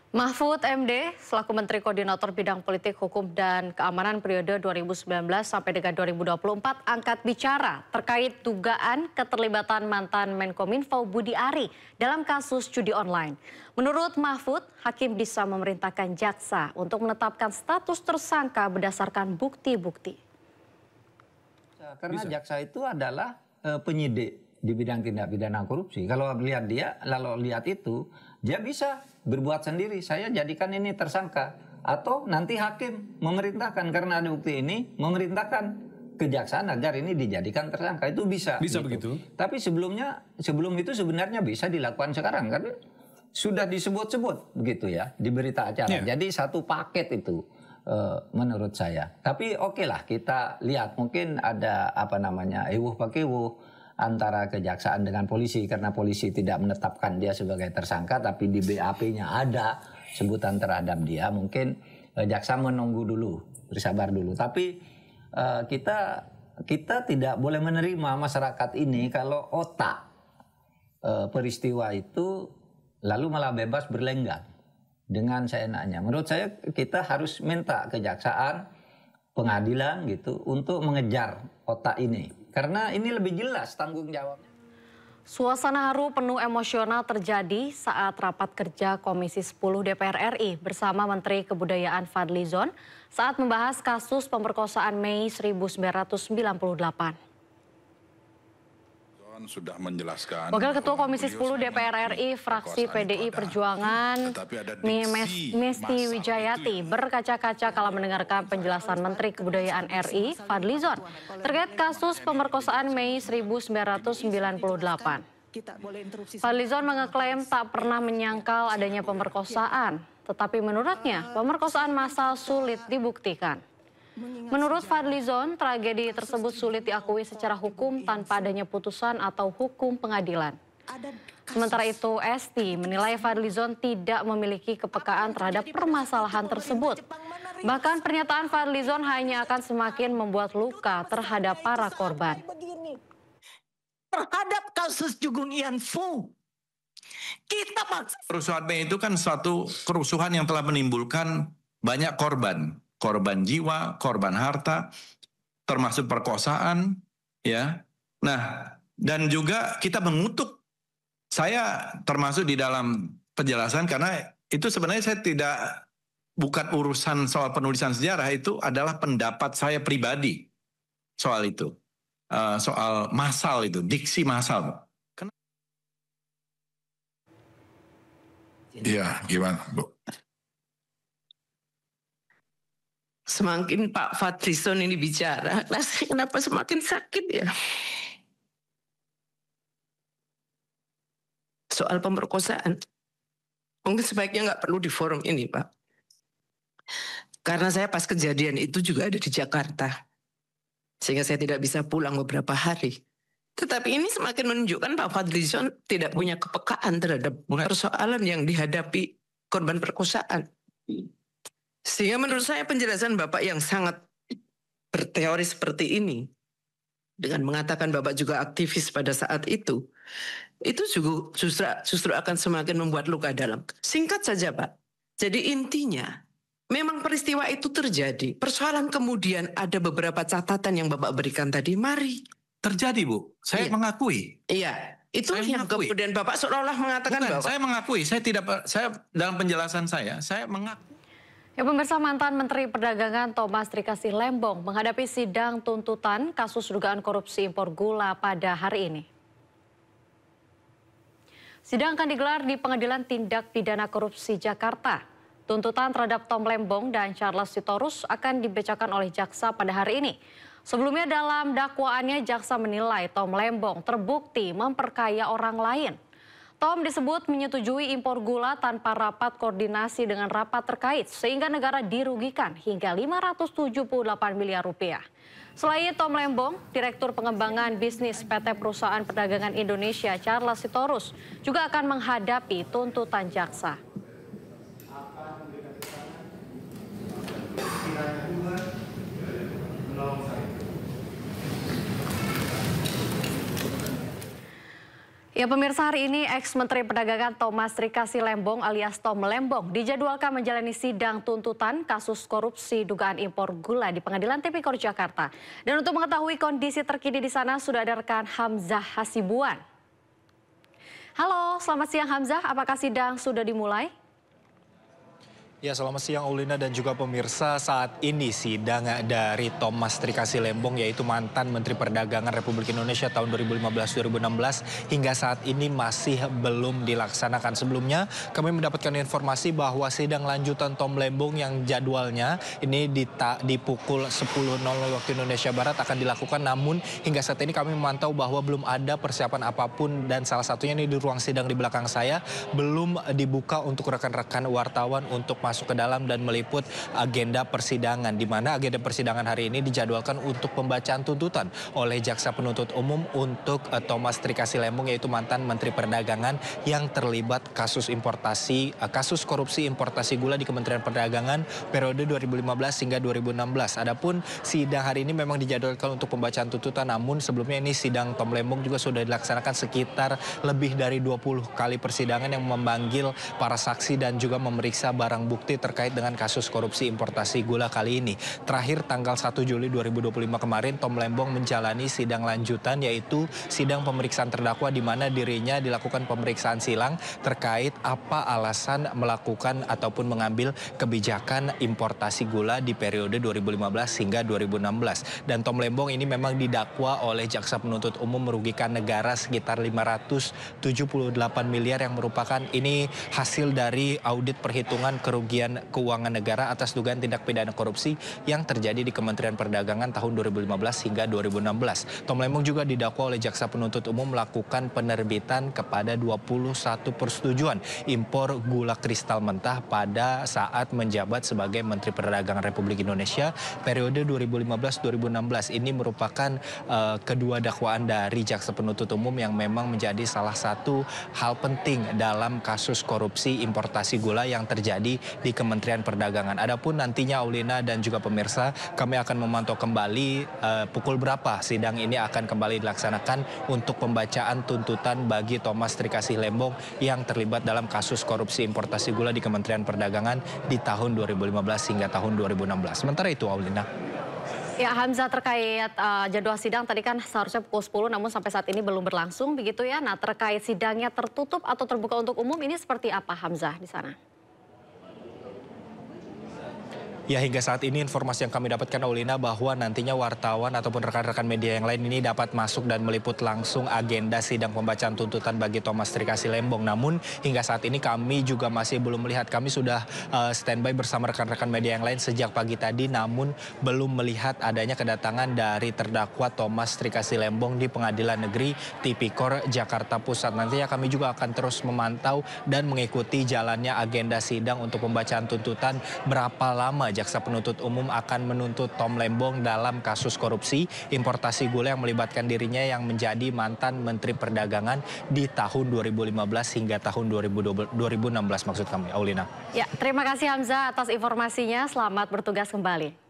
Mahfud MD selaku Menteri Koordinator Bidang Politik, Hukum, dan Keamanan periode 2019 sampai dengan 2024 angkat bicara terkait dugaan keterlibatan mantan Menkominfo Budi Ari dalam kasus judi online. Menurut Mahfud, hakim bisa memerintahkan jaksa untuk menetapkan status tersangka berdasarkan bukti-bukti. Karena jaksa itu adalah penyidik di bidang tindak pidana korupsi. Kalau lihat itu, dia bisa berbuat sendiri. Saya jadikan ini tersangka, atau nanti hakim memerintahkan karena ada bukti ini, memerintahkan kejaksaan agar ini dijadikan tersangka. Itu bisa. Bisa gitu. begitu. Tapi sebelum itu sebenarnya bisa dilakukan sekarang kan sudah disebut-sebut begitu ya di berita acara. Jadi satu paket itu. Menurut saya. Tapi oke lah, kita lihat mungkin ada ewuh pakewuh antara kejaksaan dengan polisi, karena polisi tidak menetapkan dia sebagai tersangka, tapi di BAP-nya ada sebutan terhadap dia. Mungkin jaksa menunggu dulu, bersabar dulu. Tapi kita tidak boleh menerima masyarakat ini kalau otak peristiwa itu lalu malah bebas berlenggang dengan seenaknya. Menurut saya kita harus minta kejaksaan, pengadilan gitu untuk mengejar otak ini. Karena ini lebih jelas tanggung jawabnya. Suasana haru penuh emosional terjadi saat rapat kerja Komisi 10 DPR RI bersama Menteri Kebudayaan Fadlizon saat membahas kasus pemerkosaan Mei 1998. Sudah menjelaskan. Wakil Ketua Komisi 10 DPR RI fraksi PDI Perjuangan Mesti Wijayati berkaca-kaca kala mendengarkan penjelasan Menteri Kebudayaan RI Fadlizon terkait kasus pemerkosaan Mei 1998. Fadlizon mengeklaim tak pernah menyangkal adanya pemerkosaan, tetapi menurutnya pemerkosaan massal sulit dibuktikan. Menurut Fadlizon, tragedi tersebut sulit diakui secara hukum tanpa adanya putusan atau hukum pengadilan. Sementara itu, Esti menilai Fadlizon tidak memiliki kepekaan terhadap permasalahan tersebut. Bahkan pernyataan Fadlizon hanya akan semakin membuat luka terhadap para korban. Terhadap kasus Jugung Ian Fu, kita maksa. Kerusuhan Mei itu kan suatu kerusuhan yang telah menimbulkan banyak korban. Korban jiwa, korban harta, termasuk perkosaan, ya. Nah, dan juga kita mengutuk, saya termasuk di dalam penjelasan karena itu sebenarnya saya bukan urusan soal penulisan sejarah, itu adalah pendapat saya pribadi soal itu, soal massal itu, diksi massal. Iya, gimana, Bu? Semakin Pak Fadlizon ini bicara, kenapa semakin sakit ya? Soal pemerkosaan, mungkin sebaiknya nggak perlu di forum ini, Pak. Karena saya pas kejadian itu juga ada di Jakarta, sehingga saya tidak bisa pulang beberapa hari. Tetapi ini semakin menunjukkan Pak Fadlizon tidak punya kepekaan terhadap persoalan yang dihadapi korban perkosaan. Sehingga menurut saya penjelasan Bapak yang sangat berteori seperti ini, dengan mengatakan Bapak juga aktivis pada saat itu juga justru akan semakin membuat luka dalam. Singkat saja Pak, jadi intinya memang peristiwa itu terjadi. Persoalan kemudian ada beberapa catatan yang Bapak berikan tadi, mari. Terjadi Bu, saya mengakui. Iya. Itu saya yang mengakui. Kemudian Bapak seolah-olah mengatakan bahwa saya mengakui, saya dalam penjelasan saya mengakui. Ya, pemirsa, mantan Menteri Perdagangan Thomas Trikasih Lembong menghadapi sidang tuntutan kasus dugaan korupsi impor gula pada hari ini. Sidang akan digelar di Pengadilan Tindak Pidana Korupsi Jakarta. Tuntutan terhadap Tom Lembong dan Charles Sitorus akan dibacakan oleh jaksa pada hari ini. Sebelumnya dalam dakwaannya jaksa menilai Tom Lembong terbukti memperkaya orang lain. Tom disebut menyetujui impor gula tanpa rapat koordinasi dengan rapat terkait sehingga negara dirugikan hingga 578 miliar rupiah. Selain Tom Lembong, Direktur Pengembangan Bisnis PT Perusahaan Perdagangan Indonesia Charles Sitorus juga akan menghadapi tuntutan jaksa. Ya pemirsa, hari ini ex-Menteri Perdagangan Thomas Rika Silembong alias Tom Lembong dijadwalkan menjalani sidang tuntutan kasus korupsi dugaan impor gula di Pengadilan Tipikor Jakarta. Dan untuk mengetahui kondisi terkini di sana sudah ada rekan Hamzah Hasibuan. Halo, selamat siang Hamzah, apakah sidang sudah dimulai? Ya, selamat siang Aulina dan juga pemirsa. Saat ini sidang dari Thomas Rika Silembong, yaitu mantan Menteri Perdagangan Republik Indonesia tahun 2015-2016 hingga saat ini masih belum dilaksanakan. Sebelumnya kami mendapatkan informasi bahwa sidang lanjutan Tom Lembong yang jadwalnya ini di pukul 10.00 waktu Indonesia Barat akan dilakukan. Namun hingga saat ini kami memantau bahwa belum ada persiapan apapun dan salah satunya ini di ruang sidang di belakang saya belum dibuka untuk rekan-rekan wartawan untuk masuk ke dalam dan meliput agenda persidangan, di mana agenda persidangan hari ini dijadwalkan untuk pembacaan tuntutan oleh Jaksa Penuntut Umum untuk Thomas Rika Silembong, yaitu mantan Menteri Perdagangan yang terlibat kasus korupsi importasi gula di Kementerian Perdagangan periode 2015 hingga 2016. Adapun sidang hari ini memang dijadwalkan untuk pembacaan tuntutan, namun sebelumnya ini sidang Tom Lembong juga sudah dilaksanakan sekitar lebih dari 20 kali persidangan yang memanggil para saksi dan juga memeriksa barang bukti terkait dengan kasus korupsi importasi gula kali ini. Terakhir tanggal 1 Juli 2025 kemarin Tom Lembong menjalani sidang lanjutan, yaitu sidang pemeriksaan terdakwa di mana dirinya dilakukan pemeriksaan silang terkait apa alasan melakukan ataupun mengambil kebijakan importasi gula di periode 2015 hingga 2016. Dan Tom Lembong ini memang didakwa oleh Jaksa Penuntut Umum merugikan negara sekitar 578 miliar yang merupakan ini hasil dari audit perhitungan kerugian keuangan negara atas dugaan tindak pidana korupsi yang terjadi di Kementerian Perdagangan tahun 2015 hingga 2016. Tom Lembong juga didakwa oleh Jaksa Penuntut Umum melakukan penerbitan kepada 21 persetujuan impor gula kristal mentah pada saat menjabat sebagai Menteri Perdagangan Republik Indonesia periode 2015-2016. Ini merupakan kedua dakwaan dari Jaksa Penuntut Umum yang memang menjadi salah satu hal penting dalam kasus korupsi importasi gula yang terjadi di Kementerian Perdagangan. Adapun nantinya Aulina dan juga pemirsa, kami akan memantau kembali pukul berapa sidang ini akan kembali dilaksanakan untuk pembacaan tuntutan bagi Thomas Rika Silembong yang terlibat dalam kasus korupsi importasi gula di Kementerian Perdagangan di tahun 2015 hingga tahun 2016. Sementara itu Aulina. Ya Hamzah, terkait jadwal sidang tadi kan seharusnya pukul 10 namun sampai saat ini belum berlangsung begitu ya. Nah terkait sidangnya tertutup atau terbuka untuk umum ini seperti apa Hamzah di sana? Ya, hingga saat ini informasi yang kami dapatkan Aulina bahwa nantinya wartawan ataupun rekan-rekan media yang lain ini dapat masuk dan meliput langsung agenda sidang pembacaan tuntutan bagi Thomas Rika Silembong. Namun hingga saat ini kami juga masih belum melihat, kami sudah standby bersama rekan-rekan media yang lain sejak pagi tadi, namun belum melihat adanya kedatangan dari terdakwa Thomas Rika Silembong di Pengadilan Negeri Tipikor Jakarta Pusat. Nantinya kami juga akan terus memantau dan mengikuti jalannya agenda sidang untuk pembacaan tuntutan, berapa lama Jaksa Penuntut Umum akan menuntut Tom Lembong dalam kasus korupsi importasi gula yang melibatkan dirinya yang menjadi mantan Menteri Perdagangan di tahun 2015 hingga tahun 2016 maksud kami, Aulina. Ya, terima kasih Hamzah atas informasinya. Selamat bertugas kembali.